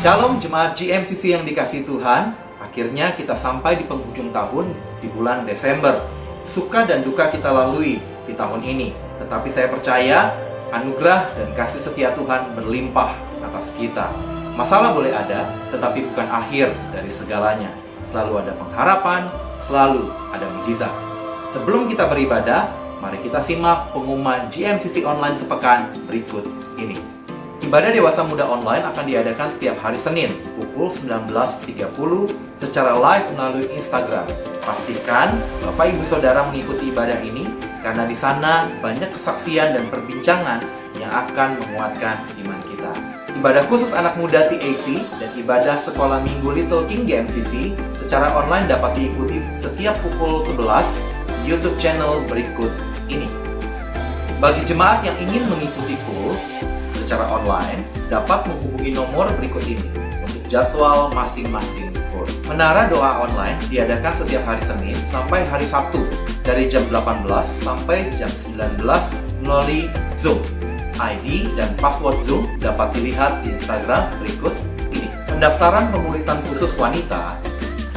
Shalom jemaat GMCC yang dikasihi Tuhan. Akhirnya kita sampai di penghujung tahun di bulan Desember. Suka dan duka kita lalui di tahun ini, tetapi saya percaya anugerah dan kasih setia Tuhan berlimpah atas kita. Masalah boleh ada, tetapi bukan akhir dari segalanya. Selalu ada pengharapan, selalu ada mujizat. Sebelum kita beribadah, mari kita simak pengumuman GMCC Online sepekan berikut ini. Ibadah Dewasa Muda Online akan diadakan setiap hari Senin pukul 19.30 secara live melalui Instagram. Pastikan Bapak Ibu Saudara mengikuti ibadah ini karena di sana banyak kesaksian dan perbincangan yang akan menguatkan iman kita. Ibadah khusus anak muda TAC dan ibadah sekolah minggu Little King GMCC secara online dapat diikuti setiap pukul 11 di YouTube channel berikut ini. Bagi jemaat yang ingin mengikuti KUL secara online, dapat menghubungi nomor berikut ini untuk jadwal masing-masing KUL. Menara doa online diadakan setiap hari Senin sampai hari Sabtu dari jam 18 sampai jam 19 melalui Zoom. ID dan password Zoom dapat dilihat di Instagram berikut ini. Pendaftaran pemuritan khusus wanita,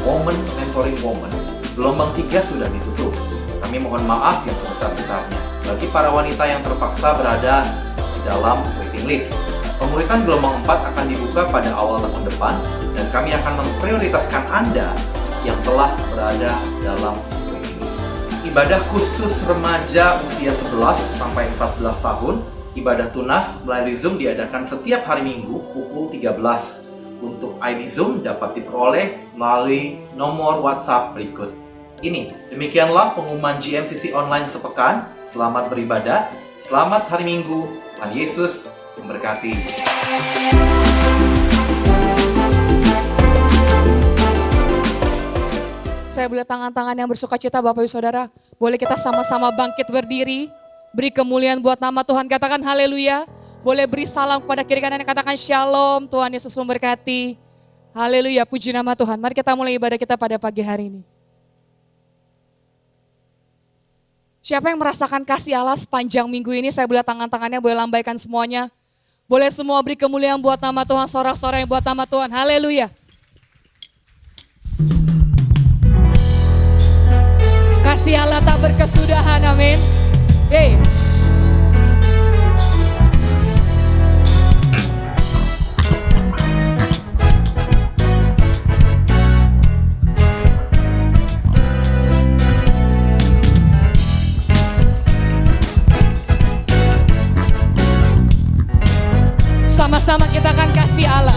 Women Mentoring Women, gelombang 3 sudah ditutup. Kami mohon maaf yang sebesar-besarnya bagi para wanita yang terpaksa berada di dalam waiting list. Pemuritan gelombang 4 akan dibuka pada awal tahun depan dan kami akan memprioritaskan Anda yang telah berada dalam waiting list. Ibadah khusus remaja usia 11 sampai 14 tahun, ibadah tunas melalui Zoom diadakan setiap hari Minggu pukul 13. Untuk ID Zoom dapat diperoleh melalui nomor WhatsApp berikut ini. Demikianlah pengumuman GMCC Online sepekan. Selamat beribadah, selamat hari Minggu, Tuhan Yesus memberkati. Saya boleh tangan-tangan yang bersuka cita Bapak Ibu Saudara. Boleh kita sama-sama bangkit berdiri. Beri kemuliaan buat nama Tuhan, katakan haleluya. Boleh beri salam kepada kiri kanan yang katakan shalom, Tuhan Yesus memberkati. Haleluya, puji nama Tuhan. Mari kita mulai ibadah kita pada pagi hari ini. Siapa yang merasakan kasih Allah sepanjang minggu ini, saya boleh tangan-tangannya, boleh lambaikan semuanya. Boleh semua beri kemuliaan buat nama Tuhan, sorak-sorai buat nama Tuhan, haleluya. Kasih Allah tak berkesudahan, amin. Hey. Sama-sama kita akan kasih Allah.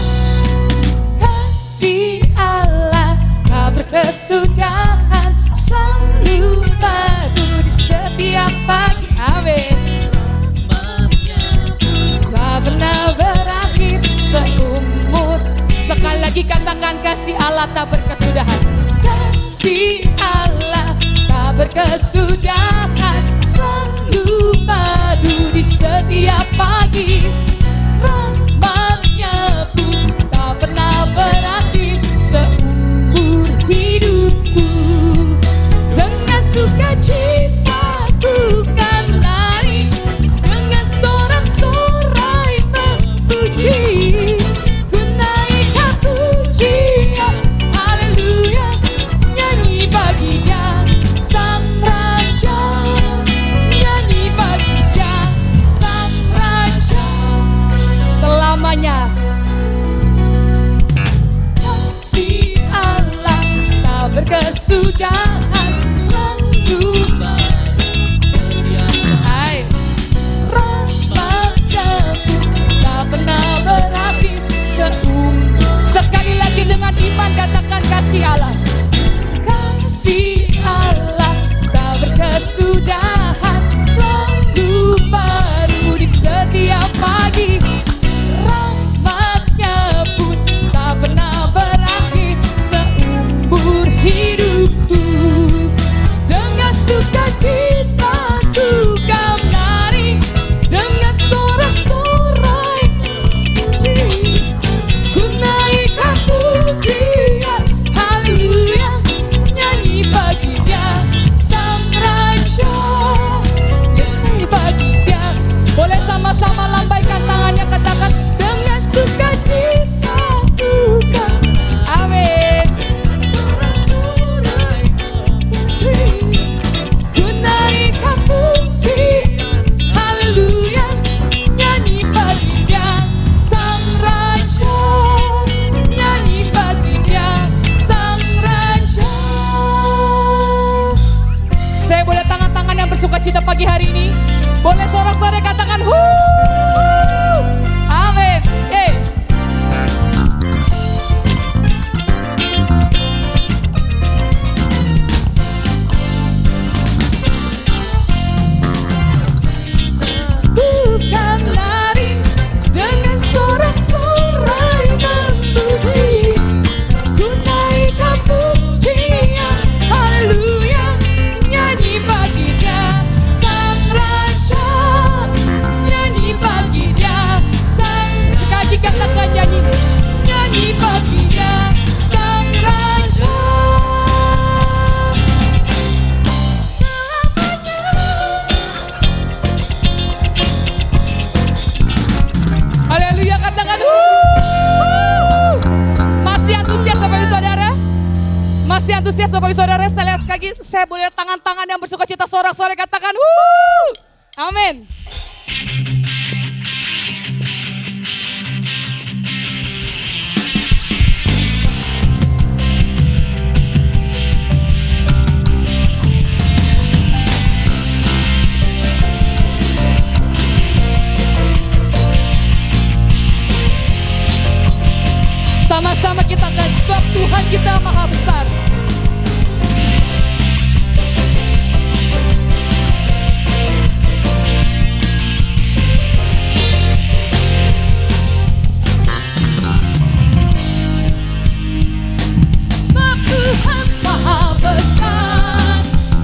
Kasih Allah tak berkesudahan, selalu baru di setiap pagi. Amin. Tak pernah berakhir seumur. Sekali lagi katakan kasih Allah tak berkesudahan. Kasih Allah tak berkesudahan, selalu baru di setiap pagi. Rahmat-Nya pun tak pernah berakhir seumur hidupku. Dengan sukacita ku kan menari, dengan sorak-sorai memuji. Ku naikkan pujian, haleluya, nyanyi bagi Dia Sang Raja, nyanyi bagi Dia Sang Raja selamanya. Kasih Allah tak berkesudahan, selalu nice. Rahmat-Nya pun tak pernah berakhir seumur. Sekali lagi dengan iman katakan kasih Allah. Kasih Allah tak berkesudahan, selalu baru di setiap pagi. Rahmat-Nya pun tak pernah berakhir seumur hidupku. Amin. Hey. Bukan lari dengan sorak-sorai memuji, ku naikkan pujian, haleluya, nyanyi baginya sang raja, nyanyi baginya sang, sekali katakan nyanyi, nyanyi baginya sang raja. Haleluya, katakan Masih antusias Bapak Ibu Saudara? Masih antusias Bapak Ibu Saudara? Saya lihat sekali lagi, saya boleh lihat tangan-tangan yang bersuka cita, sorak-sorai, katakan amin. Sama-sama kita akan sebab Tuhan kita maha besar. Sebab Tuhan maha besar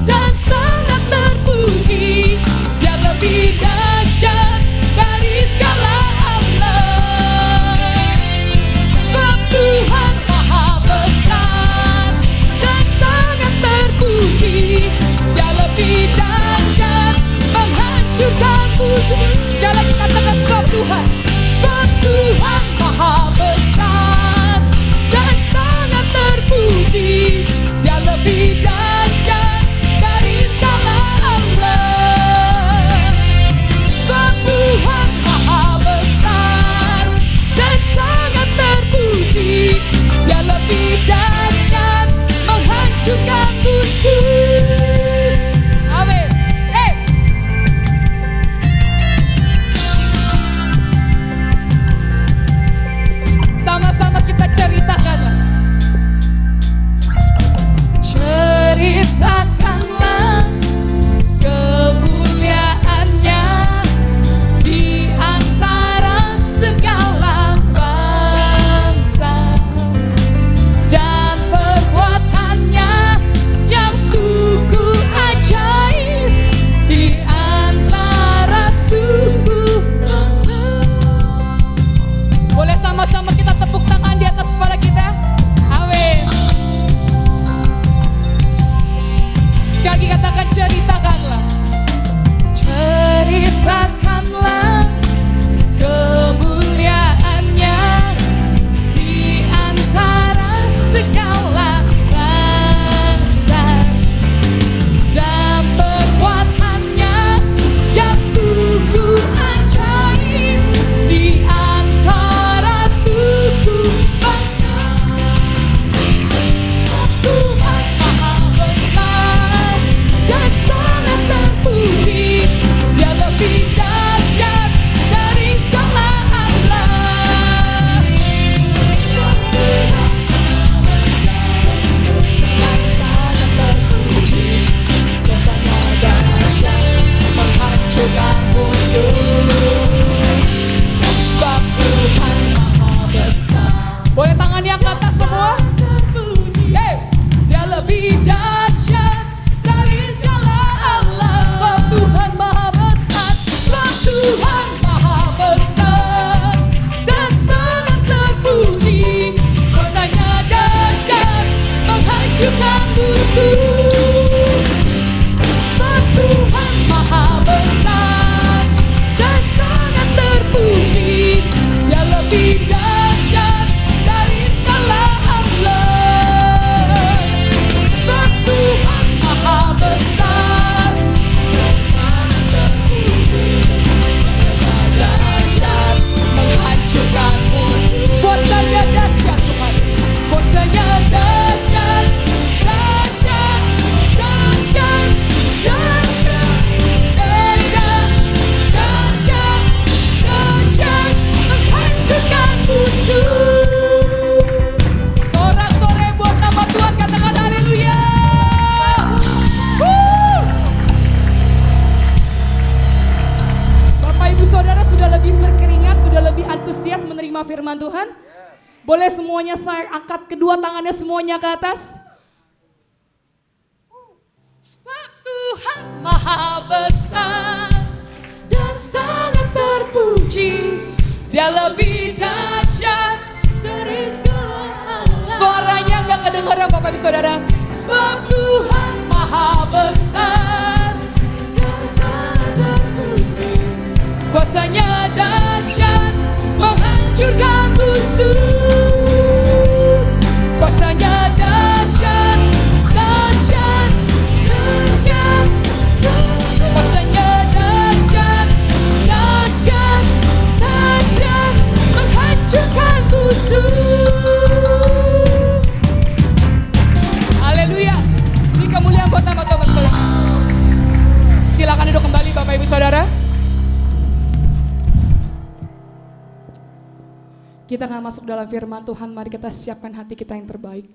dan sangat terpuji, Dia lebih dahsyat dari segala Allah. Sebab Tuhan maha besar dan sangat terpuji, Dia lebih dahsyat menghancurkan musuh. Sekali lagi katakan sebab Tuhan maha besar dan sangat terpuji, Dia lebih dahsyat dari segala Allah. Sebab Tuhan maha besar dan sangat terpuji, Dia lebih dahsyat menghancurkan musuh. Amin. firman Tuhan? Boleh semuanya saya angkat kedua tangannya semuanya ke atas. Sebab Tuhan maha besar dan sangat terpuji. Dia lebih dahsyat dari segala alam. Suaranya nggak kedengaran Bapak Ibu Saudara. Sebab Tuhan maha besar dan sangat terpuji. Kuasanya dahsyat menghancurkan musuh. Kuasanya dahsyat, dahsyat, dahsyat, dahsyat. Kuasanya dahsyat, dahsyat, dahsyat menghancurkan musuh. Haleluya. Beri kemuliaan buat nama Tuhan Saudara. Silakan duduk kembali Bapak Ibu Saudara. Kita akan masuk dalam firman Tuhan, mari kita siapkan hati kita yang terbaik.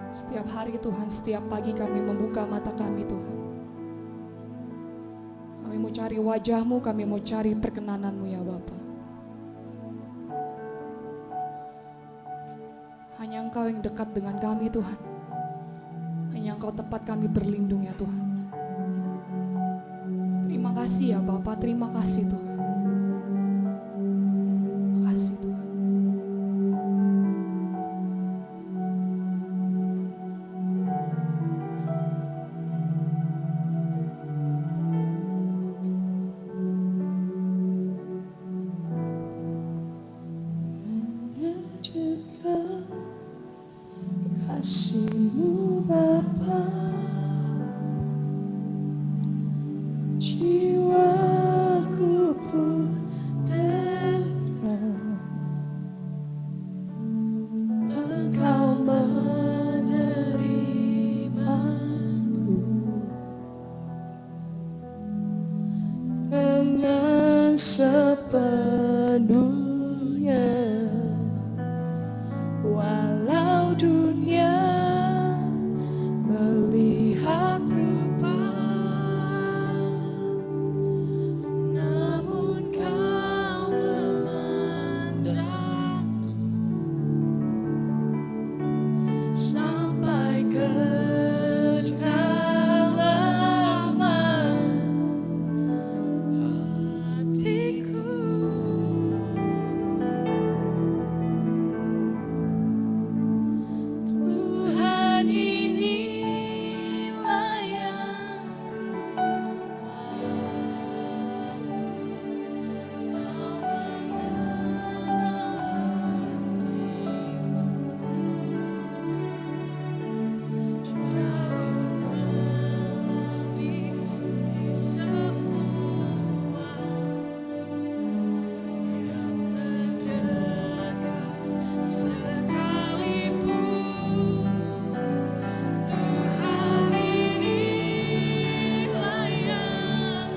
Setiap hari Tuhan, setiap pagi kami membuka mata kami Tuhan. Kami mau cari wajah-Mu, kami mau cari perkenanan-Mu ya Bapa. Hanya Engkau yang dekat dengan kami Tuhan. Hanya Engkau tempat kami berlindung ya Tuhan. Terima kasih ya Bapa, terima kasih Tuhan. Terima kasih Tuhan. Kasih-Mu Bapa, jiwaku pun tenteram. Engkau menerimaku dengan sepenuhnya. Walau dunia melihat rupa, namun Kau memandangku sampai kedalaman hatiku. Tuhan, inilah yang ku mau mengenal hatimu, jauh melebihi semua yang terdekat sekalipun. Tuhan, inilah yang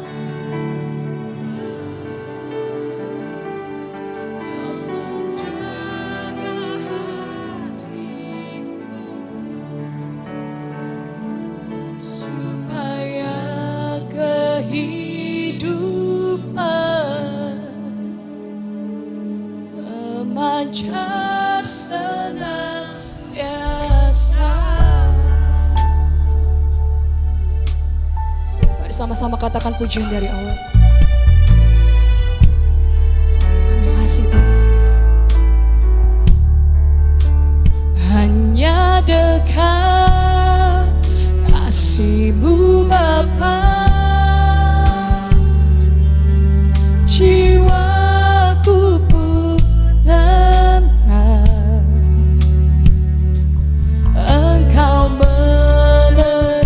Kau menjaga hatiku, supaya kehidupan memancar senantiasa. Mari sama-sama katakan pujian dari awal. Terima kasih Tuhan. Hanya dekat kasih-Mu Bapa, jiwaku pun tenang. Engkau menerimaku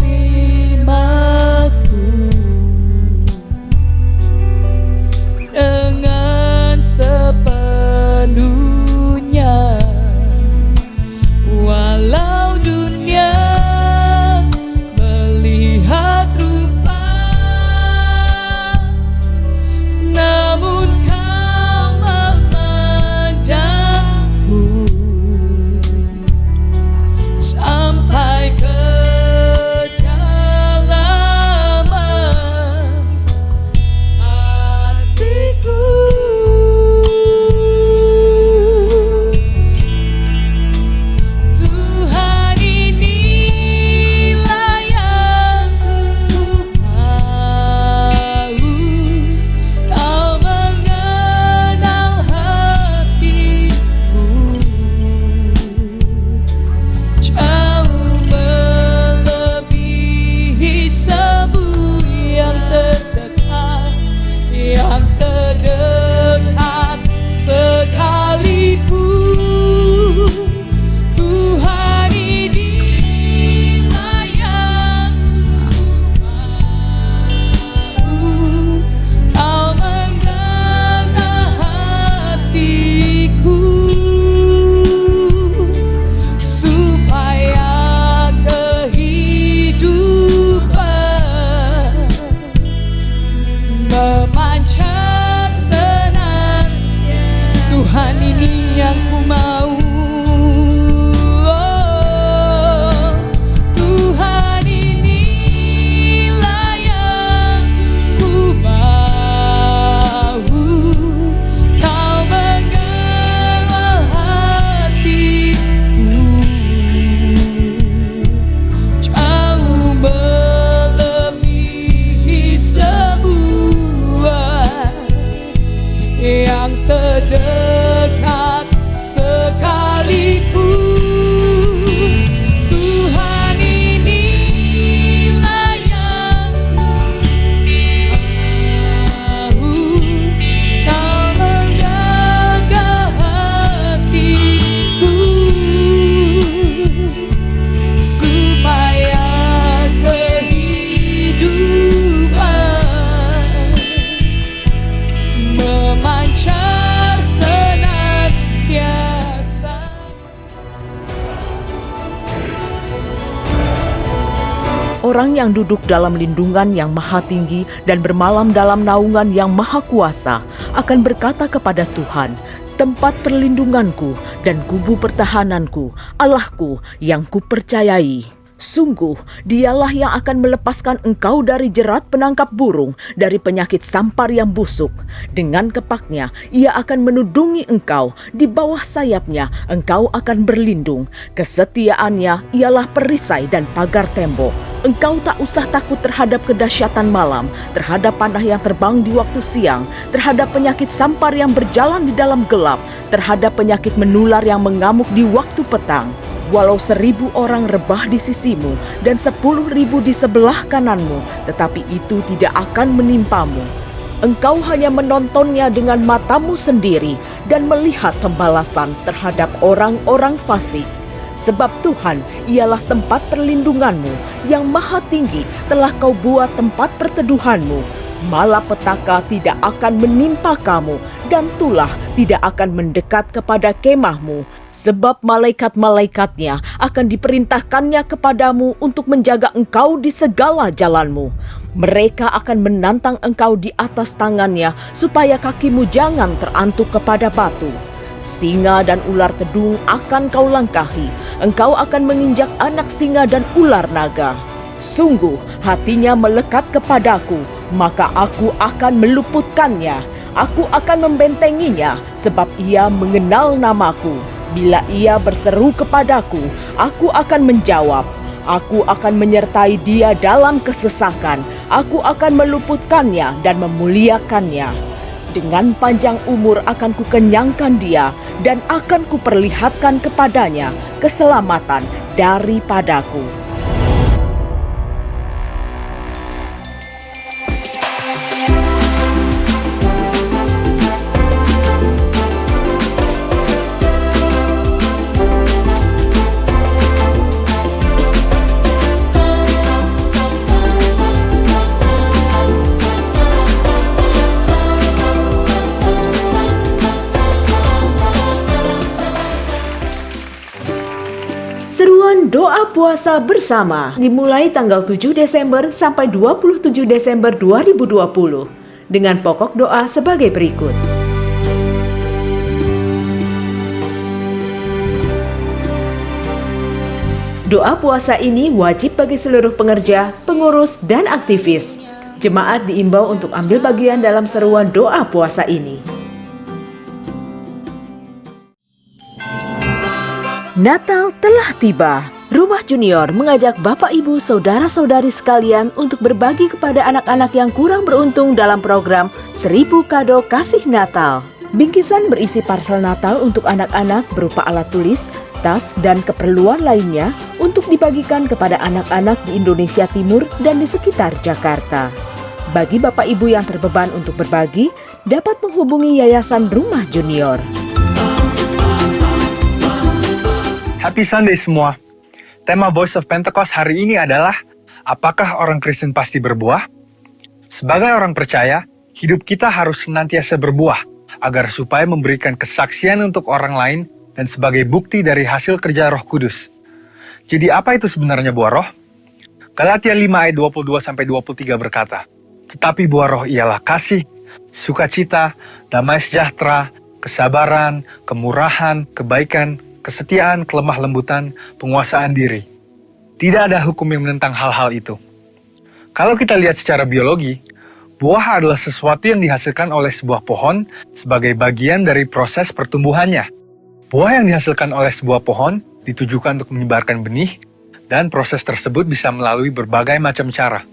Orang yang duduk dalam lindungan yang maha tinggi dan bermalam dalam naungan yang maha kuasa akan berkata kepada Tuhan, tempat perlindunganku dan kubu pertahananku, Allahku yang kupercayai. Sungguh, dialah yang akan melepaskan engkau dari jerat penangkap burung, dari penyakit sampar yang busuk. Dengan kepaknya, ia akan menudungi engkau. Di bawah sayapnya, engkau akan berlindung. Kesetiaannya ialah perisai dan pagar tembok. Engkau tak usah takut terhadap kedahsyatan malam, terhadap panah yang terbang di waktu siang, terhadap penyakit sampar yang berjalan di dalam gelap, terhadap penyakit menular yang mengamuk di waktu petang. Walau 1.000 orang rebah di sisimu dan 10.000 di sebelah kananmu, tetapi itu tidak akan menimpamu. Engkau hanya menontonnya dengan matamu sendiri dan melihat pembalasan terhadap orang-orang fasik. Sebab Tuhan ialah tempat perlindunganmu, yang maha tinggi telah kau buat tempat perteduhanmu. Malapetaka tidak akan menimpa kamu, dan tulah tidak akan mendekat kepada kemahmu. Sebab malaikat-malaikatnya akan diperintahkannya kepadamu untuk menjaga engkau di segala jalanmu. Mereka akan menantang engkau di atas tangannya, supaya kakimu jangan terantuk kepada batu. Singa dan ular tedung akan kau langkahi. Engkau akan menginjak anak singa dan ular naga. Sungguh hatinya melekat kepadaku, maka aku akan meluputkannya. Aku akan membentenginya, sebab ia mengenal namaku. Bila ia berseru kepadaku, aku akan menjawab. Aku akan menyertai dia dalam kesesakan. Aku akan meluputkannya dan memuliakannya. Dengan panjang umur akan kukenyangkan dia, dan akan kuperlihatkan kepadanya keselamatan daripadaku. Seruan doa puasa bersama dimulai tanggal 7 Desember sampai 27 Desember 2020 dengan pokok doa sebagai berikut. Doa puasa ini wajib bagi seluruh pengerja, pengurus, dan aktivis. Jemaat diimbau untuk ambil bagian dalam seruan doa puasa ini. Natal telah tiba. Rumah Junior mengajak Bapak Ibu Saudara-saudari sekalian untuk berbagi kepada anak-anak yang kurang beruntung dalam program 1000 Kado Kasih Natal. Bingkisan berisi parsel Natal untuk anak-anak berupa alat tulis, tas, dan keperluan lainnya untuk dibagikan kepada anak-anak di Indonesia Timur dan di sekitar Jakarta. Bagi Bapak Ibu yang terbeban untuk berbagi, dapat menghubungi Yayasan Rumah Junior. Happy Sunday semua. Tema Voice of Pentecost hari ini adalah, apakah orang Kristen pasti berbuah? Sebagai orang percaya, hidup kita harus senantiasa berbuah, agar supaya memberikan kesaksian untuk orang lain dan sebagai bukti dari hasil kerja Roh Kudus. Jadi apa itu sebenarnya buah roh? Galatia 5 ayat 22-23 berkata, tetapi buah roh ialah kasih, sukacita, damai sejahtera, kesabaran, kemurahan, kebaikan, kesetiaan, kelemah lembutan, penguasaan diri. Tidak ada hukum yang menentang hal-hal itu. Kalau kita lihat secara biologi, buah adalah sesuatu yang dihasilkan oleh sebuah pohon sebagai bagian dari proses pertumbuhannya. Buah yang dihasilkan oleh sebuah pohon ditujukan untuk menyebarkan benih, dan proses tersebut bisa melalui berbagai macam cara.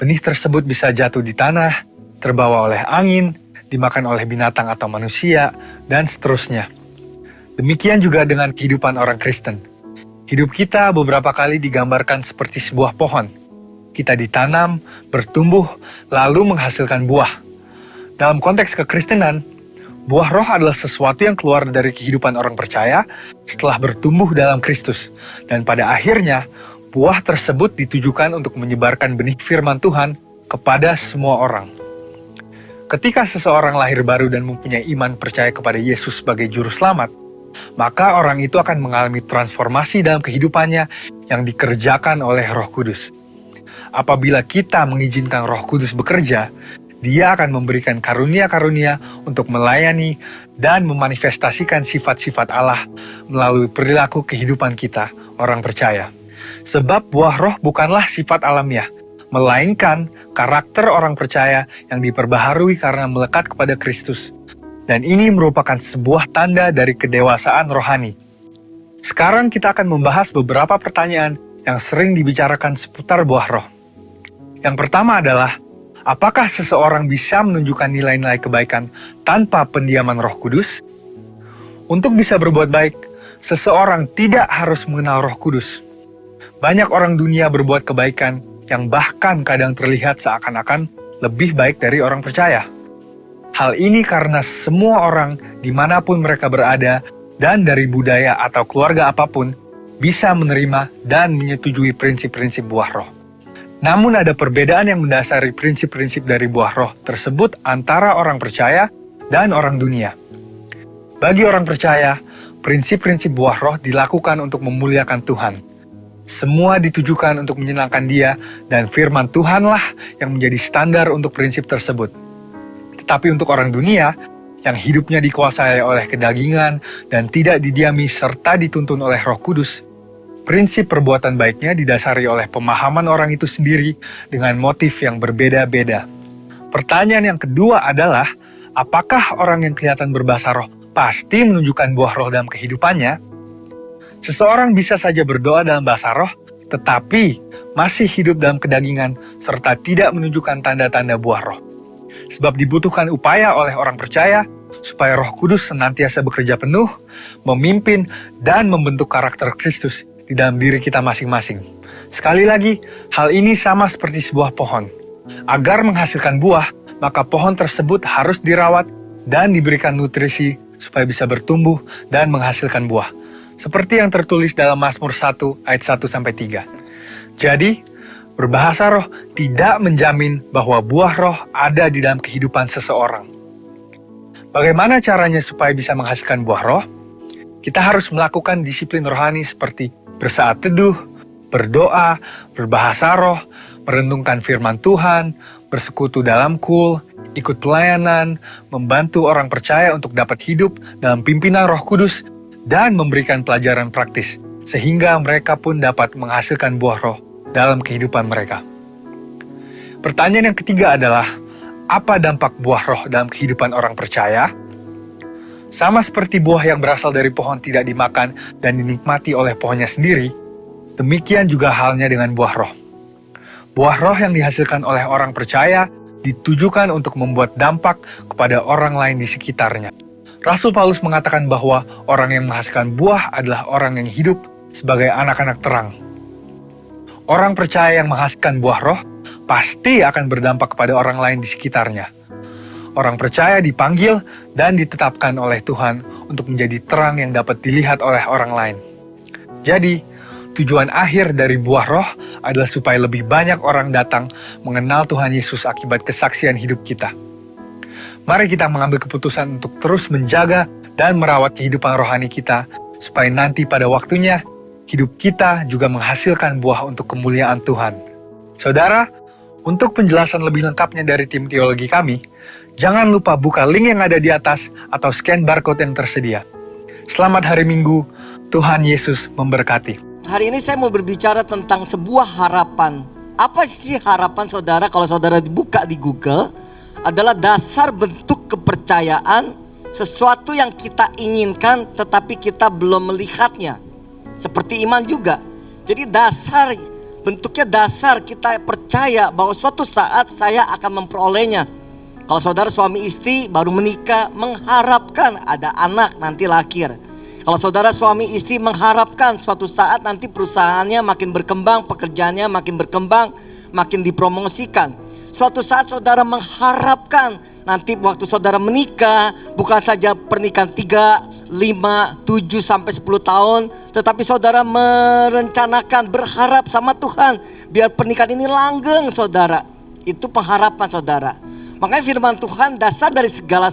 Benih tersebut bisa jatuh di tanah, terbawa oleh angin, dimakan oleh binatang atau manusia, dan seterusnya. Demikian juga dengan kehidupan orang Kristen. Hidup kita beberapa kali digambarkan seperti sebuah pohon. Kita ditanam, bertumbuh, lalu menghasilkan buah. Dalam konteks kekristenan, buah roh adalah sesuatu yang keluar dari kehidupan orang percaya setelah bertumbuh dalam Kristus. Dan pada akhirnya, buah tersebut ditujukan untuk menyebarkan benih firman Tuhan kepada semua orang. Ketika seseorang lahir baru dan mempunyai iman percaya kepada Yesus sebagai juru selamat, maka orang itu akan mengalami transformasi dalam kehidupannya yang dikerjakan oleh Roh Kudus. apabila kita mengizinkan Roh Kudus bekerja, Dia akan memberikan karunia-karunia untuk melayani dan memanifestasikan sifat-sifat Allah melalui perilaku kehidupan kita, orang percaya. Sebab buah roh bukanlah sifat alamiah, melainkan karakter orang percaya yang diperbaharui karena melekat kepada Kristus. Dan ini merupakan sebuah tanda dari kedewasaan rohani. Sekarang kita akan membahas beberapa pertanyaan yang sering dibicarakan seputar buah roh. Yang pertama adalah, apakah seseorang bisa menunjukkan nilai-nilai kebaikan tanpa pendiaman Roh Kudus? Untuk bisa berbuat baik, seseorang tidak harus mengenal Roh Kudus. Banyak orang dunia berbuat kebaikan yang bahkan kadang terlihat seakan-akan lebih baik dari orang percaya. Hal ini karena semua orang dimanapun mereka berada dan dari budaya atau keluarga apapun bisa menerima dan menyetujui prinsip-prinsip buah roh. Namun ada perbedaan yang mendasari prinsip-prinsip dari buah roh tersebut antara orang percaya dan orang dunia. Bagi orang percaya, prinsip-prinsip buah roh dilakukan untuk memuliakan Tuhan. Semua ditujukan untuk menyenangkan Dia dan firman Tuhanlah yang menjadi standar untuk prinsip tersebut. Tetapi untuk orang dunia, yang hidupnya dikuasai oleh kedagingan dan tidak didiami serta dituntun oleh Roh Kudus, prinsip perbuatan baiknya didasari oleh pemahaman orang itu sendiri dengan motif yang berbeda-beda. Pertanyaan yang kedua adalah, apakah orang yang kelihatan berbahasa roh pasti menunjukkan buah roh dalam kehidupannya? Seseorang bisa saja berdoa dalam bahasa roh, tetapi masih hidup dalam kedagingan serta tidak menunjukkan tanda-tanda buah roh. Sebab dibutuhkan upaya oleh orang percaya supaya Roh Kudus senantiasa bekerja penuh, memimpin, dan membentuk karakter Kristus di dalam diri kita masing-masing. Sekali lagi, hal ini sama seperti sebuah pohon. Agar menghasilkan buah, maka pohon tersebut harus dirawat dan diberikan nutrisi supaya bisa bertumbuh dan menghasilkan buah. Seperti yang tertulis dalam Mazmur 1 ayat 1-3. Jadi, berbahasa roh tidak menjamin bahwa buah roh ada di dalam kehidupan seseorang. Bagaimana caranya supaya bisa menghasilkan buah roh? Kita harus melakukan disiplin rohani seperti bersaat teduh, berdoa, berbahasa roh, merenungkan firman Tuhan, bersekutu dalam kul, ikut pelayanan, membantu orang percaya untuk dapat hidup dalam pimpinan Roh Kudus, dan memberikan pelajaran praktis, sehingga mereka pun dapat menghasilkan buah roh dalam kehidupan mereka. Pertanyaan yang ketiga adalah, apa dampak buah roh dalam kehidupan orang percaya? Sama seperti buah yang berasal dari pohon tidak dimakan dan dinikmati oleh pohonnya sendiri, demikian juga halnya dengan buah roh. Buah roh yang dihasilkan oleh orang percaya ditujukan untuk membuat dampak kepada orang lain di sekitarnya. Rasul Paulus mengatakan bahwa orang yang menghasilkan buah adalah orang yang hidup sebagai anak-anak terang. Orang percaya yang menghasilkan buah roh pasti akan berdampak kepada orang lain di sekitarnya. Orang percaya dipanggil dan ditetapkan oleh Tuhan untuk menjadi terang yang dapat dilihat oleh orang lain. Jadi, tujuan akhir dari buah roh adalah supaya lebih banyak orang datang mengenal Tuhan Yesus akibat kesaksian hidup kita. Mari kita mengambil keputusan untuk terus menjaga dan merawat kehidupan rohani kita, supaya nanti pada waktunya, hidup kita juga menghasilkan buah untuk kemuliaan Tuhan. Saudara, untuk penjelasan lebih lengkapnya dari tim teologi kami, jangan lupa buka link yang ada di atas atau scan barcode yang tersedia. Selamat hari Minggu, Tuhan Yesus memberkati. Hari ini saya mau berbicara tentang sebuah harapan. Apa sih harapan saudara? Kalau saudara buka di Google, adalah dasar bentuk kepercayaan, sesuatu yang kita inginkan tetapi kita belum melihatnya. Seperti iman juga. Jadi dasar, bentuknya dasar kita percaya bahwa suatu saat saya akan memperolehnya. Kalau saudara suami istri baru menikah, mengharapkan ada anak nanti lahir. Kalau saudara suami istri mengharapkan suatu saat nanti perusahaannya makin berkembang, pekerjaannya makin berkembang, makin dipromosikan. Suatu saat saudara mengharapkan nanti waktu saudara menikah, bukan saja pernikahan 3, 5, 7 sampai 10 tahun, tetapi saudara merencanakan, berharap sama Tuhan biar pernikahan ini langgeng saudara. Itu pengharapan saudara. Makanya firman Tuhan dasar dari segala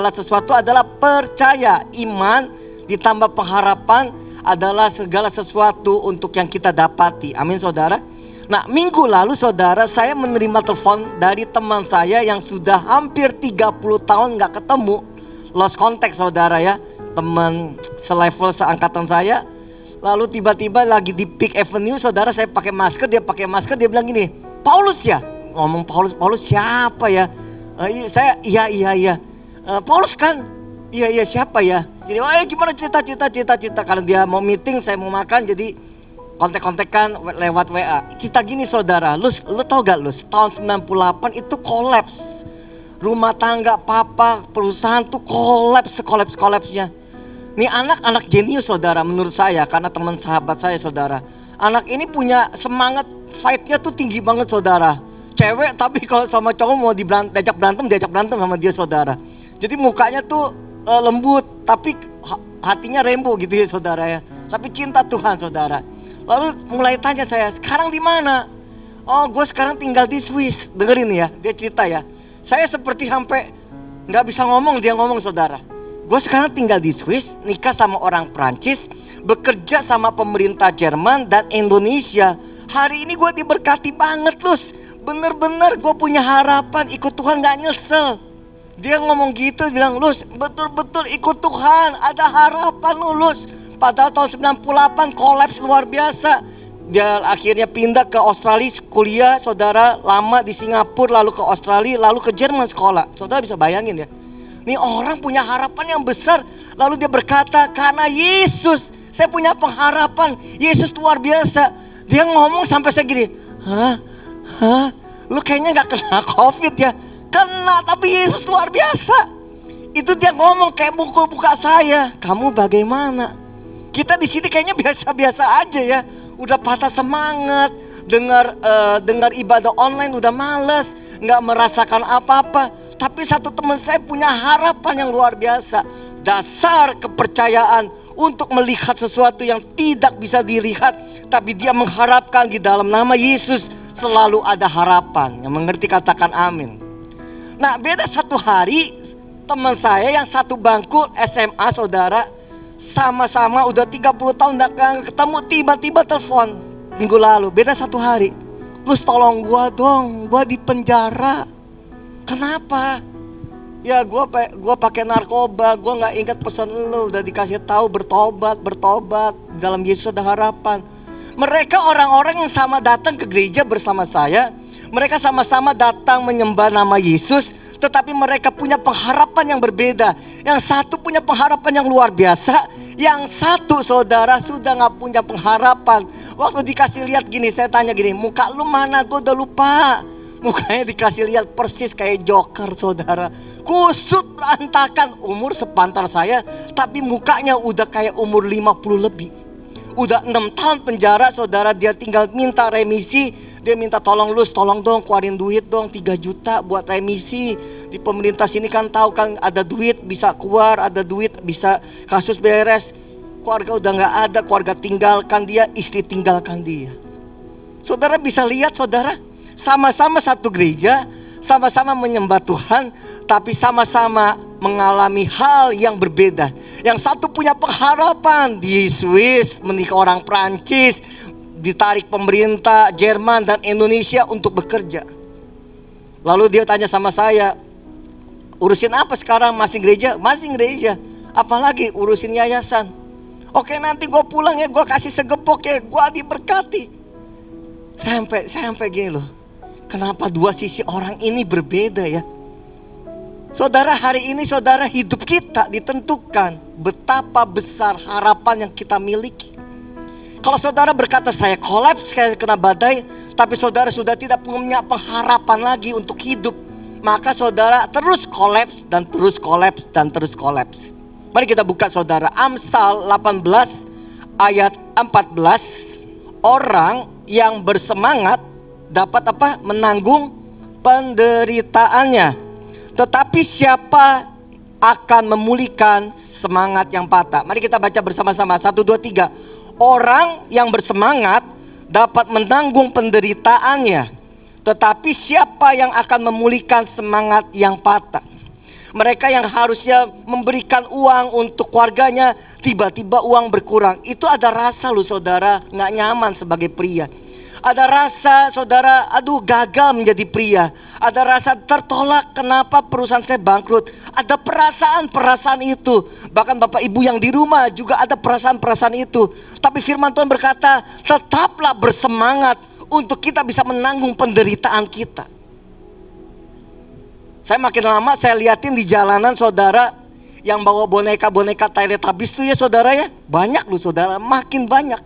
sesuatu adalah percaya. Iman ditambah pengharapan adalah segala sesuatu untuk yang kita dapati. Amin saudara. Nah, minggu lalu saudara, saya menerima telepon dari teman saya yang sudah hampir 30 tahun gak ketemu. Lost contact saudara ya, teman selevel seangkatan saya. Lalu tiba-tiba lagi di Peak Avenue saudara, saya pakai masker, dia pakai masker, dia bilang gini, Paulus ya? Ngomong Paulus siapa ya? Saya iya. Paulus kan? Iya siapa ya? Jadi gimana cerita. Karena dia mau meeting, saya mau makan, jadi kontek-kontekan lewat WA. Kita gini saudara, lu tau gak lu, tahun 98 itu kolaps. Rumah tangga, papa, perusahaan tuh kolaps-kolapsnya. Nih anak jenius saudara menurut saya, karena teman sahabat saya saudara. Anak ini punya semangat fight-nya tuh tinggi banget saudara. Cewek tapi kalau sama cowok mau diajak berantem sama dia saudara. Jadi mukanya tuh lembut tapi hatinya rainbow gitu ya saudara ya. Tapi cinta Tuhan saudara. Lalu mulai tanya saya, sekarang di mana? Oh, gue sekarang tinggal di Swiss. Dengerin ya, dia cerita ya. Saya seperti sampai nggak bisa ngomong, dia ngomong saudara. Gue sekarang tinggal di Swiss, nikah sama orang Prancis, bekerja sama pemerintah Jerman dan Indonesia. Hari ini gue diberkati banget Lus. Bener-bener gue punya harapan, ikut Tuhan gak nyesel. Dia ngomong gitu, bilang Lus betul-betul ikut Tuhan, ada harapan Lus. Padahal tahun 98 kolaps luar biasa. Dia akhirnya pindah ke Australia kuliah saudara, lama di Singapura, lalu ke Australia, lalu ke Jerman sekolah. Saudara bisa bayangin ya. Nih orang punya harapan yang besar. Lalu dia berkata, karena Yesus saya punya pengharapan. Yesus luar biasa. Dia ngomong sampai saya gini, lu kayaknya gak kena COVID ya. Kena, tapi Yesus luar biasa. Itu dia ngomong kayak mukul muka saya. Kamu bagaimana? Kita di sini kayaknya biasa-biasa aja ya. Udah patah semangat, dengar ibadah online udah males, nggak merasakan apa-apa. Tapi satu teman saya punya harapan yang luar biasa. Dasar kepercayaan untuk melihat sesuatu yang tidak bisa dilihat, tapi dia mengharapkan di dalam nama Yesus selalu ada harapan. Yang mengerti katakan amin. Nah, beda satu hari teman saya yang satu bangku SMA saudara, sama-sama udah 30 tahun gak ketemu, tiba-tiba telepon minggu lalu, beda satu hari. Terus tolong gua dong, gua di penjara. Kenapa? Ya gua pakai narkoba, gua nggak ingat pesan lu, udah dikasih tahu bertobat. Dalam Yesus ada harapan. Mereka orang-orang yang sama datang ke gereja bersama saya. Mereka sama-sama datang menyembah nama Yesus, tetapi mereka punya pengharapan yang berbeda. Yang satu punya pengharapan yang luar biasa, yang satu saudara sudah gak punya pengharapan. Waktu dikasih lihat gini, saya tanya gini, muka lu mana? Gue udah lupa. Mukanya dikasih lihat persis kayak Joker saudara. Kusut berantakan, umur sepantar saya, tapi mukanya udah kayak umur 50 lebih. Udah 6 tahun penjara saudara, dia tinggal minta remisi. Dia minta tolong dong keluarin duit dong 3 juta buat remisi. Di pemerintah sini kan tahu kan, ada duit bisa keluar, ada duit bisa kasus beres. Keluarga udah gak ada, keluarga tinggalkan dia, istri tinggalkan dia. Saudara bisa lihat saudara, sama-sama satu gereja, sama-sama menyembah Tuhan, tapi sama-sama mengalami hal yang berbeda. Yang satu punya pengharapan di Swiss, menikah orang Prancis, ditarik pemerintah Jerman dan Indonesia untuk bekerja. Lalu dia tanya sama saya, urusin apa sekarang? Masih gereja? Masih gereja. Apalagi urusin yayasan. Oke, nanti gue pulang ya, gue kasih segepok ya, gue diberkati. Sampai gini loh, kenapa dua sisi orang ini berbeda ya? Saudara, hari ini saudara, hidup kita ditentukan betapa besar harapan yang kita miliki. Kalau saudara berkata saya kolaps, saya kena badai, tapi saudara sudah tidak punya pengharapan lagi untuk hidup, maka saudara terus kolaps dan terus kolaps dan terus kolaps. Mari kita buka saudara, Amsal 18 ayat 14. Orang yang bersemangat dapat apa? Menanggung penderitaannya. Tetapi siapa akan memulihkan semangat yang patah? Mari kita baca bersama-sama, 1, 2, 3. Orang yang bersemangat dapat menanggung penderitaannya, tetapi siapa yang akan memulihkan semangat yang patah? Mereka yang harusnya memberikan uang untuk keluarganya, tiba-tiba uang berkurang. Itu ada rasa loh saudara, gak nyaman sebagai pria. Ada rasa saudara, aduh gagal menjadi pria. Ada rasa tertolak, kenapa perusahaan saya bangkrut. Ada perasaan-perasaan itu. Bahkan Bapak Ibu yang di rumah juga ada perasaan-perasaan itu. Tapi firman Tuhan berkata, tetaplah bersemangat untuk kita bisa menanggung penderitaan kita. Saya makin lama saya liatin di jalanan saudara yang bawa boneka-boneka Teletubbies itu ya saudara ya. Banyak loh saudara, makin banyak.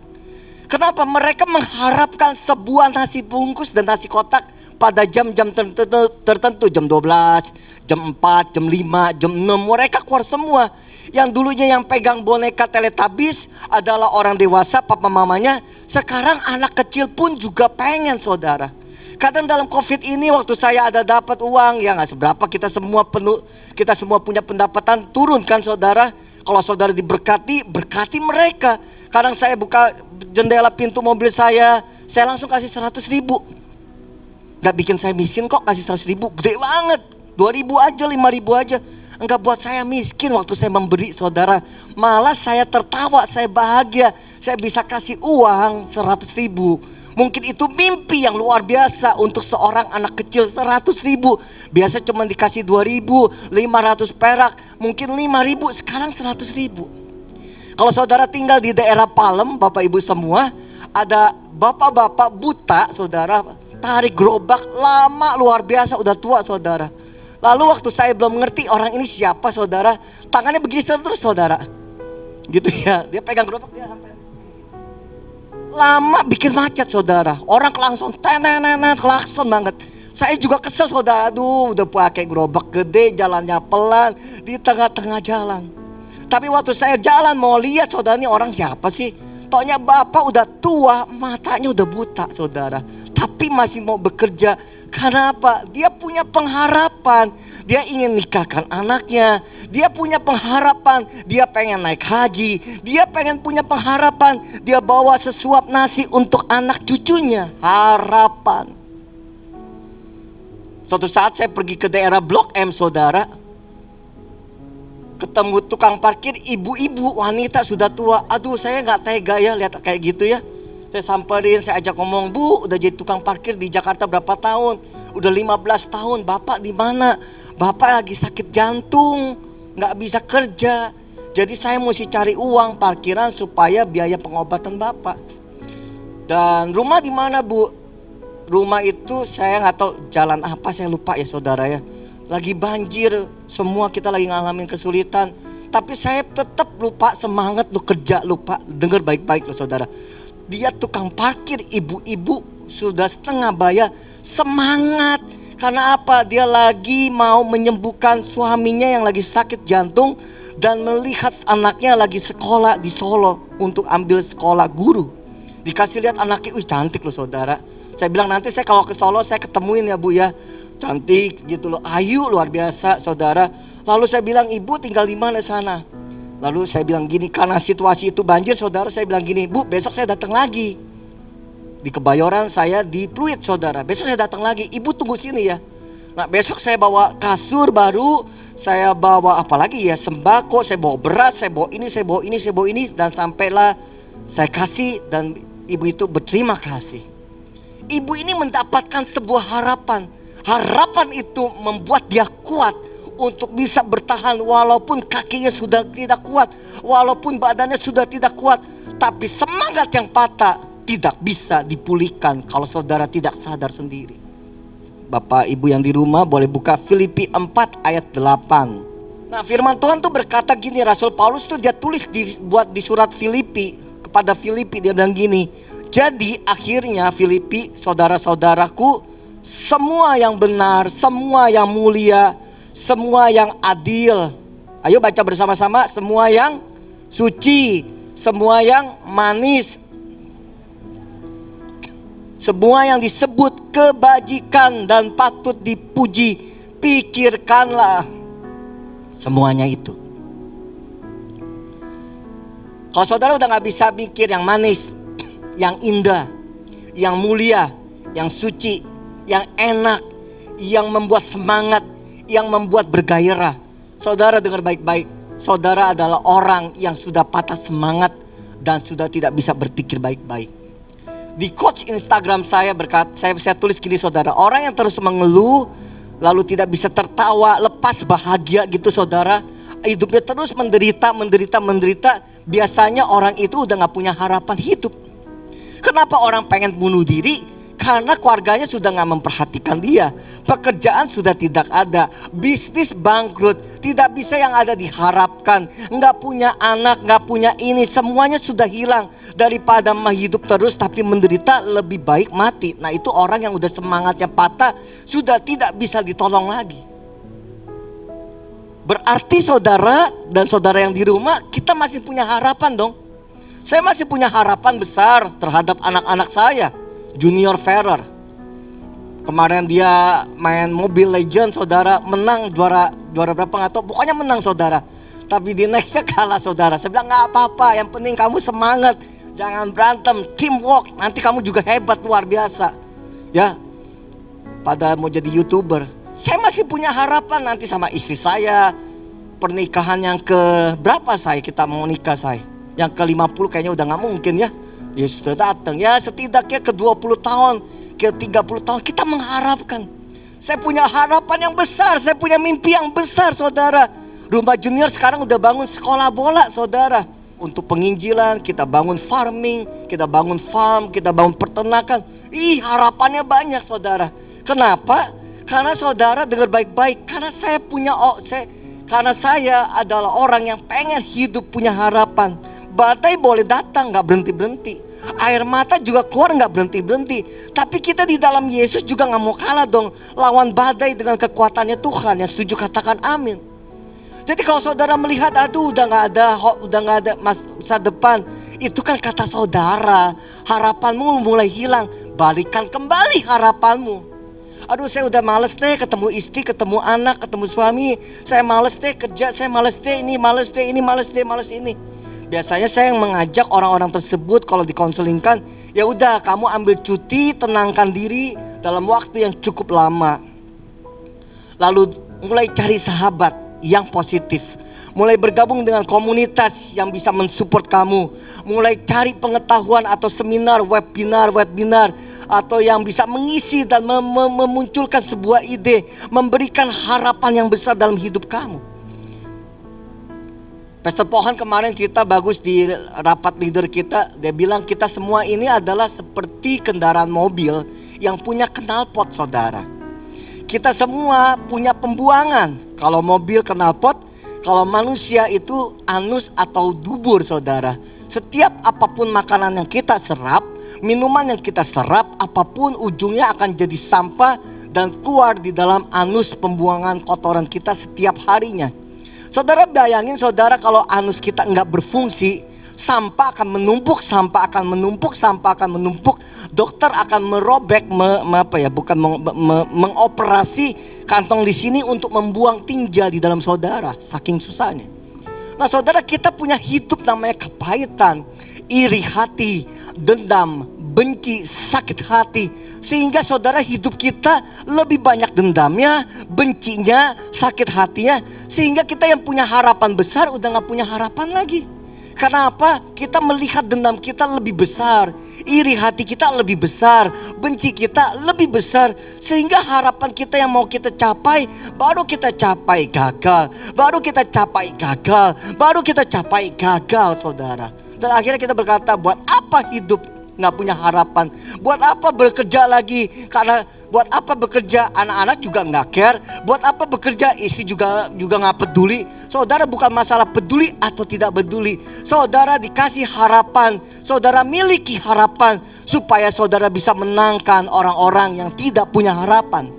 Kenapa? Mereka mengharapkan sebuah nasi bungkus dan nasi kotak pada jam-jam tertentu. Jam 12, jam 4, jam 5, jam 6. Mereka keluar semua. Yang dulunya yang pegang boneka Teletubbies adalah orang dewasa, papa mamanya. Sekarang anak kecil pun juga pengen saudara. Kadang dalam COVID ini waktu saya ada dapat uang, ya nggak seberapa, kita semua punya pendapatan turun kan saudara. Kalau saudara diberkati, berkati mereka. Kadang saya buka jendela pintu mobil saya langsung kasih 100 ribu. Gak bikin saya miskin kok, kasih 100 ribu, gede banget. 2.000 aja, 5.000 aja. Enggak buat saya miskin waktu saya memberi saudara. Malah saya tertawa, saya bahagia. Saya bisa kasih uang 100 ribu. Mungkin itu mimpi yang luar biasa untuk seorang anak kecil. 100 ribu. Biasa cuma dikasih 2.000, 500 perak, mungkin 5.000, sekarang 100 ribu. Kalau saudara tinggal di daerah Palem, Bapak Ibu semua, ada bapak-bapak buta saudara, tarik gerobak lama luar biasa, udah tua saudara. Lalu waktu saya belum ngerti orang ini siapa saudara, tangannya begini terus saudara. Gitu ya, dia pegang gerobak dia sampai lama bikin macet saudara. Orang langsung tenenenet, klakson banget. Saya juga kesel saudara, aduh udah pakai gerobak gede, jalannya pelan di tengah-tengah jalan. Tapi waktu saya jalan mau lihat saudara, ini orang siapa sih? Taunya bapak udah tua, matanya udah buta saudara, tapi masih mau bekerja. Karena apa? Dia punya pengharapan. Dia ingin nikahkan anaknya. Dia punya pengharapan. Dia pengen naik haji. Dia pengen punya pengharapan. Dia bawa sesuap nasi untuk anak cucunya. Harapan. Suatu saat saya pergi ke daerah Blok M saudara. Ketemu tukang parkir, ibu-ibu wanita sudah tua. Aduh saya gak tega ya lihat kayak gitu ya. Saya samperin, saya ajak ngomong, Bu udah jadi tukang parkir di Jakarta berapa tahun? Udah 15 tahun, Bapak di mana? Bapak lagi sakit jantung, gak bisa kerja. Jadi saya mesti cari uang parkiran supaya biaya pengobatan Bapak. Dan rumah di mana Bu? Rumah itu saya gak tahu jalan apa, saya lupa ya saudara ya. Lagi banjir, semua kita lagi ngalamin kesulitan. Tapi saya tetap lupa semangat lu kerja, lupa. Dengar baik-baik loh saudara. Dia tukang parkir, ibu-ibu sudah setengah bayar, semangat. Karena apa? Dia lagi mau menyembuhkan suaminya yang lagi sakit jantung. Dan melihat anaknya lagi sekolah di Solo untuk ambil sekolah guru. Dikasih lihat anaknya, wih cantik loh saudara. Saya bilang nanti saya kalau ke Solo saya ketemuin ya Bu ya. Cantik gitu loh, ayu luar biasa saudara. Lalu saya bilang, ibu tinggal di mana sana? Lalu saya bilang gini, karena situasi itu banjir saudara, saya bilang gini, Bu besok saya datang lagi. Di Kebayoran saya di Pluit saudara, besok saya datang lagi, ibu tunggu sini ya. Nah besok saya bawa kasur baru, saya bawa apa lagi ya, sembako, saya bawa beras, saya bawa ini, saya bawa ini, saya bawa ini. Dan sampailah saya kasih dan ibu itu berterima kasih. Ibu ini mendapatkan sebuah harapan. Harapan itu membuat dia kuat untuk bisa bertahan walaupun kakinya sudah tidak kuat, walaupun badannya sudah tidak kuat. Tapi semangat yang patah tidak bisa dipulihkan kalau saudara tidak sadar sendiri. Bapak Ibu yang di rumah boleh buka Filipi 4 ayat 8. Nah firman Tuhan tuh berkata gini, Rasul Paulus tuh dia tulis buat di surat Filipi, kepada Filipi dia bilang gini. Jadi akhirnya Filipi saudara-saudaraku, semua yang benar, semua yang mulia, semua yang adil. Ayo baca bersama-sama, semua yang suci, semua yang manis, semua yang disebut kebajikan dan patut dipuji, pikirkanlah semuanya itu. Kalau saudara udah gak bisa mikir yang manis, yang indah, yang mulia, yang suci, yang enak, yang membuat semangat, yang membuat bergairah. Saudara dengar baik-baik, saudara adalah orang yang sudah patah semangat dan sudah tidak bisa berpikir baik-baik. Di quotes Instagram saya saya tulis gini saudara, orang yang terus mengeluh lalu tidak bisa tertawa, lepas bahagia gitu saudara, hidupnya terus menderita, biasanya orang itu udah gak punya harapan hidup. Kenapa orang pengen bunuh diri? Karena keluarganya sudah gak memperhatikan dia, pekerjaan sudah tidak ada, bisnis bangkrut, tidak bisa yang ada diharapkan, gak punya anak, gak punya ini, semuanya sudah hilang. Daripada hidup terus tapi menderita, lebih baik mati. Nah itu orang yang udah semangatnya patah, sudah tidak bisa ditolong lagi. Berarti saudara dan saudara yang di rumah, kita masih punya harapan dong. Saya masih punya harapan besar terhadap anak-anak saya. Junior Ferrer, kemarin dia main Mobile Legends saudara, menang juara berapa nggak tahu, pokoknya menang saudara. Tapi di nextnya kalah saudara. Saya bilang nggak apa-apa, yang penting kamu semangat, jangan berantem, teamwork, nanti kamu juga hebat luar biasa. Ya, pada mau jadi YouTuber. Saya masih punya harapan nanti sama istri saya, pernikahan yang ke berapa kita mau nikah yang ke 50 kayaknya udah nggak mungkin ya. Yesus sudah datang, ya setidaknya ke 20 tahun, ke 30 tahun kita mengharapkan. Saya punya harapan yang besar, saya punya mimpi yang besar saudara. Rumah Junior sekarang udah bangun sekolah bola saudara. Untuk penginjilan, kita bangun farming, kita bangun farm, kita bangun peternakan. Harapannya banyak saudara. Kenapa? Karena saudara dengar baik-baik, karena saya adalah orang yang pengen hidup punya harapan. Badai boleh datang, gak berhenti-berhenti. Air mata juga keluar, gak berhenti-berhenti. Tapi kita di dalam Yesus juga gak mau kalah dong. Lawan badai dengan kekuatannya Tuhan. Yang setuju katakan amin. Jadi kalau saudara melihat, aduh udah gak ada masa depan, itu kan kata saudara. Harapanmu mulai hilang. Balikan kembali harapanmu. Aduh saya udah males deh ketemu istri, ketemu anak, ketemu suami. Saya males deh kerja, saya males deh ini, males ini. Biasanya saya yang mengajak orang-orang tersebut kalau dikonselingkan, ya udah kamu ambil cuti, tenangkan diri dalam waktu yang cukup lama. Lalu mulai cari sahabat yang positif. Mulai bergabung dengan komunitas yang bisa mensupport kamu. Mulai cari pengetahuan atau seminar, webinar atau yang bisa mengisi dan memunculkan sebuah ide, memberikan harapan yang besar dalam hidup kamu. Pastor Pohan kemarin cerita bagus di rapat leader kita. Dia bilang kita semua ini adalah seperti kendaraan mobil yang punya knalpot saudara. Kita semua punya pembuangan. Kalau mobil knalpot, kalau manusia itu anus atau dubur saudara. Setiap apapun makanan yang kita serap, minuman yang kita serap, apapun ujungnya akan jadi sampah dan keluar di dalam anus pembuangan kotoran kita setiap harinya. Saudara bayangin saudara kalau anus kita enggak berfungsi, sampah akan menumpuk. Dokter akan merobek, mengoperasi kantong di sini untuk membuang tinja di dalam saudara, saking susahnya. Nah saudara, kita punya hidup namanya kepahitan, iri hati, dendam, benci, sakit hati. Sehingga saudara hidup kita lebih banyak dendamnya, bencinya, sakit hatinya. Sehingga kita yang punya harapan besar udah gak punya harapan lagi. Karena apa? Kita melihat dendam kita lebih besar, iri hati kita lebih besar, benci kita lebih besar. Sehingga harapan kita yang mau kita capai, baru kita capai gagal. Baru kita capai gagal saudara. Dan akhirnya kita berkata, buat apa hidup? Nggak punya harapan. Buat apa bekerja lagi? Karena buat apa bekerja? Anak-anak juga nggak care. Buat apa bekerja? Istri juga nggak peduli. Saudara, bukan masalah peduli atau tidak peduli. Saudara dikasih harapan. Saudara miliki harapan supaya saudara bisa menangkan orang-orang yang tidak punya harapan.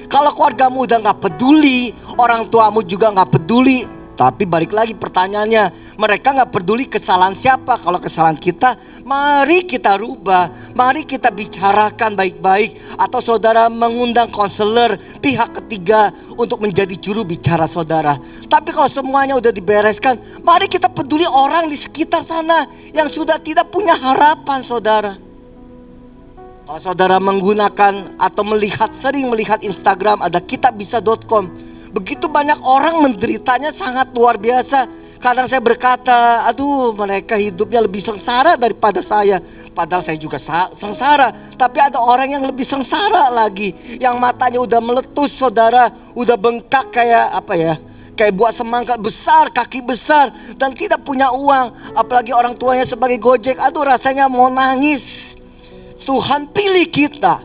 Kalau keluargamu udah nggak peduli, orang tuamu juga nggak peduli. Tapi balik lagi pertanyaannya, mereka gak peduli kesalahan siapa. Kalau kesalahan kita, mari kita rubah, mari kita bicarakan baik-baik. Atau saudara mengundang konselor pihak ketiga untuk menjadi juru bicara saudara. Tapi kalau semuanya udah dibereskan, mari kita peduli orang di sekitar sana yang sudah tidak punya harapan saudara. Kalau saudara menggunakan atau sering melihat Instagram, ada kitabisa.com. Begitu banyak orang menderitanya sangat luar biasa. Kadang saya berkata, aduh mereka hidupnya lebih sengsara daripada saya. Padahal saya juga sengsara. Tapi ada orang yang lebih sengsara lagi. Yang matanya udah meletus saudara. Udah bengkak kayak apa ya, kayak buah semangka besar, kaki besar. Dan tidak punya uang. Apalagi orang tuanya sebagai gojek. Aduh rasanya mau nangis. Tuhan pilih kita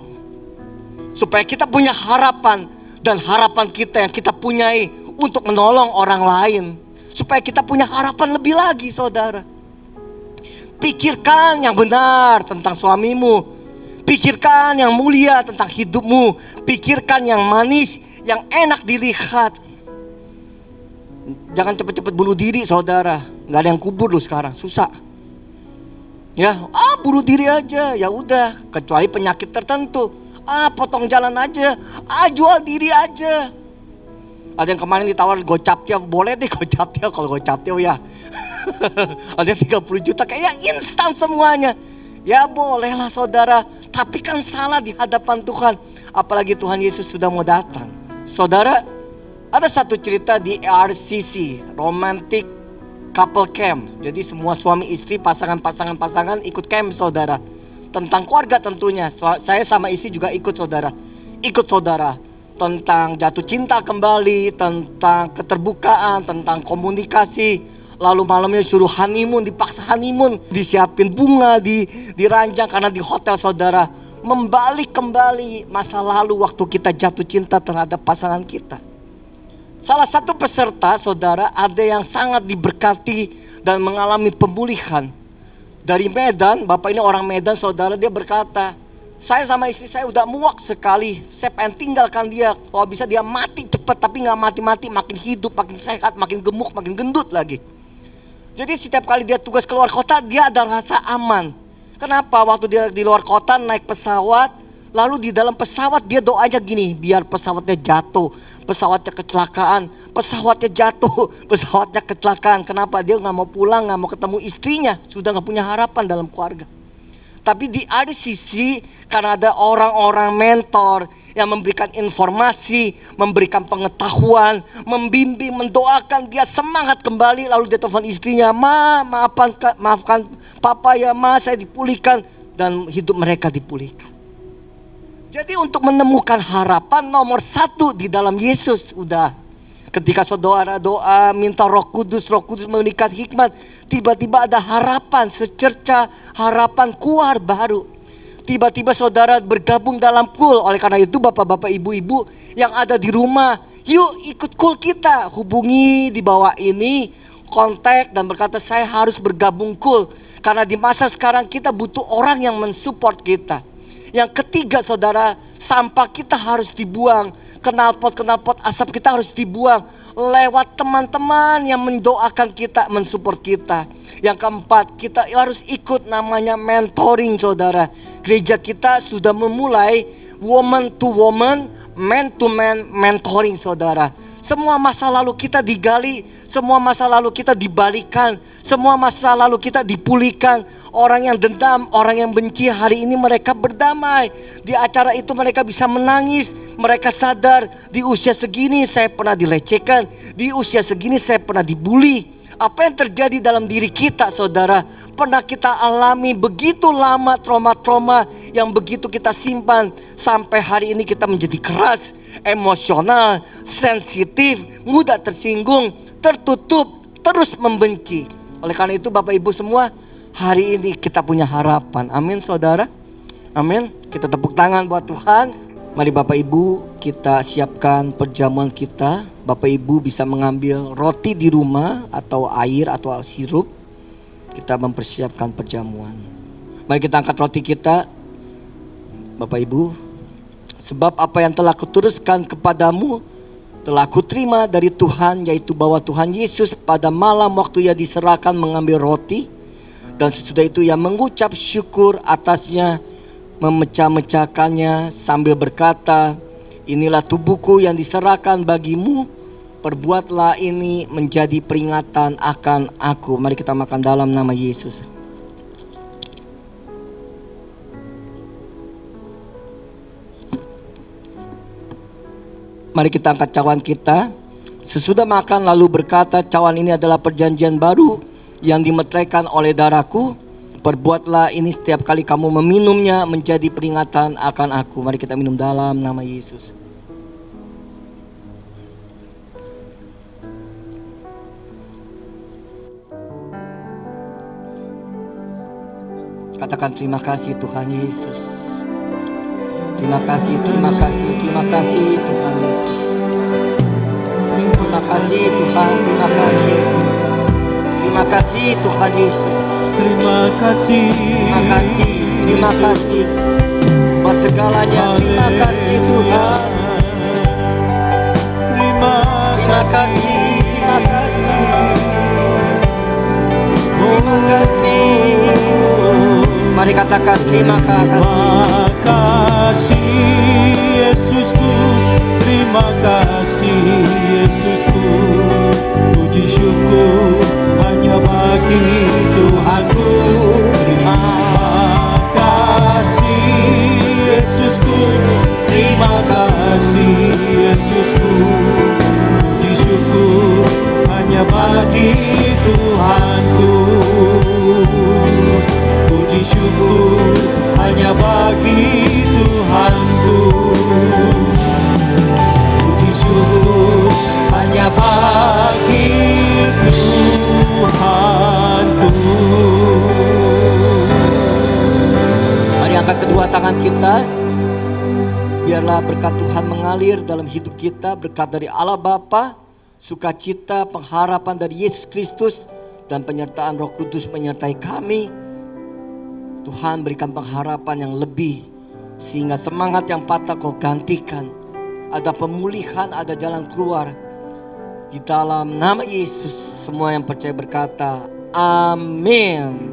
supaya kita punya harapan. Dan harapan kita yang kita punyai untuk menolong orang lain. Supaya kita punya harapan lebih lagi saudara. Pikirkan yang benar tentang suamimu. Pikirkan yang mulia tentang hidupmu. Pikirkan yang manis, yang enak dilihat. Jangan cepet-cepet bunuh diri saudara. Gak ada yang kubur loh sekarang, susah. Ya, bunuh diri aja. Ya udah, kecuali penyakit tertentu. Potong jalan aja. Jual diri aja. Ada yang kemarin ditawar gocapnya, boleh deh gocapnya kalau gocapnya ya. Ada 30 juta kayaknya instan semuanya. Ya bolehlah saudara. Tapi kan salah di hadapan Tuhan. Apalagi Tuhan Yesus sudah mau datang. Saudara, ada satu cerita di RCC, Romantic Couple Camp. Jadi semua suami istri, pasangan ikut camp saudara. Tentang keluarga tentunya. Saya sama istri juga ikut saudara. Tentang jatuh cinta kembali, tentang keterbukaan, tentang komunikasi. Lalu malamnya suruh honeymoon, dipaksa honeymoon, disiapin bunga, diranjang karena di hotel saudara. Membalik kembali masa lalu waktu kita jatuh cinta terhadap pasangan kita. Salah satu peserta saudara ada yang sangat diberkati dan mengalami pemulihan. Dari Medan, bapak ini orang Medan saudara, dia berkata, saya sama istri saya udah muak sekali. Saya pengen tinggalkan dia. Kalau bisa dia mati cepat, tapi gak mati-mati, makin hidup, makin sehat, makin gemuk, makin gendut lagi. Jadi setiap kali dia tugas keluar kota, dia ada rasa aman. Kenapa? Waktu dia di luar kota naik pesawat, lalu di dalam pesawat dia doanya gini, biar pesawatnya jatuh, pesawatnya kecelakaan, pesawatnya jatuh, pesawatnya kecelakaan. Kenapa? Dia gak mau pulang, gak mau ketemu istrinya, sudah gak punya harapan dalam keluarga. Tapi di ada sisi karena ada orang-orang mentor yang memberikan informasi, memberikan pengetahuan, membimbing, mendoakan dia semangat kembali. Lalu dia telepon istrinya, maafkan papa ya saya dipulihkan. Dan hidup mereka dipulihkan. Jadi untuk menemukan harapan nomor satu di dalam Yesus udah. Ketika saudara doa minta Roh Kudus memberikan hikmat, tiba-tiba ada harapan, secerca harapan keluar baru. Tiba-tiba saudara bergabung dalam kul. Oleh karena itu bapak-bapak ibu-ibu yang ada di rumah, yuk ikut kul kita. Hubungi di bawah ini, kontak dan berkata saya harus bergabung kul. Karena di masa sekarang kita butuh orang yang mensupport kita. Yang ketiga saudara, sampah kita harus dibuang. Knalpot asap kita harus dibuang lewat teman-teman yang mendoakan kita, mensupport kita. Yang keempat, kita harus ikut namanya mentoring saudara. Gereja kita sudah memulai woman to woman, man to man mentoring saudara. Semua masa lalu kita digali, semua masa lalu kita dibalikan, semua masa lalu kita dipulihkan. Orang yang dendam, orang yang benci, hari ini mereka berdamai. Di acara itu mereka bisa menangis. Mereka sadar di usia segini saya pernah dilecehkan, di usia segini saya pernah dibully. Apa yang terjadi dalam diri kita saudara, pernah kita alami begitu lama trauma-trauma yang begitu kita simpan. Sampai hari ini kita menjadi keras, emosional, sensitif, mudah tersinggung, tertutup, terus membenci. Oleh karena itu Bapak Ibu semua, hari ini kita punya harapan. Amin saudara. Amin. Kita tepuk tangan buat Tuhan. Mari Bapak Ibu kita siapkan perjamuan kita. Bapak Ibu bisa mengambil roti di rumah atau air atau sirup. Kita mempersiapkan perjamuan. Mari kita angkat roti kita. Bapak Ibu, sebab apa yang telah kuteruskan kepadamu telah kuterima dari Tuhan, yaitu bahwa Tuhan Yesus pada malam waktu ia diserahkan mengambil roti. Dan sesudah itu ia mengucap syukur atasnya, memecah-mecahkannya sambil berkata, inilah tubuhku yang diserahkan bagimu, perbuatlah ini menjadi peringatan akan aku. Mari kita makan dalam nama Yesus. Mari kita angkat cawan kita. Sesudah makan lalu berkata, cawan ini adalah perjanjian baru yang dimeteraikan oleh darahku. Perbuatlah ini setiap kali kamu meminumnya menjadi peringatan akan aku. Mari kita minum dalam nama Yesus. Katakan terima kasih Tuhan Yesus. Terima kasih, terima kasih, terima kasih Tuhan Yesus. Terima kasih Tuhan, terima kasih. Terima kasih Tuhan Yesus. Terima kasih. Terima kasih, terima kasih. Buat segalanya, terima kasih Tuhan. Terima Terima kasih, terima kasih. Terima kasih. Mari katakan terima kasih. Terima kasih Yesusku. Terima kasih Yesusku. Puji syukur hanya bagi Tuhanku. Terima kasih Yesusku. Terima kasih Yesusku. Puji syukur hanya bagi Tuhanku. Puji syukur hanya bagi Tuhanku. Puji syukur hanya bagi Tuhanku. Mari angkat kedua tangan kita. Biarlah berkat Tuhan mengalir dalam hidup kita. Berkat dari Allah Bapa, sukacita, pengharapan dari Yesus Kristus, dan penyertaan Roh Kudus menyertai kami. Tuhan berikan pengharapan yang lebih, sehingga semangat yang patah kau gantikan. Ada pemulihan, ada jalan keluar. Di dalam nama Yesus, semua yang percaya berkata, amin.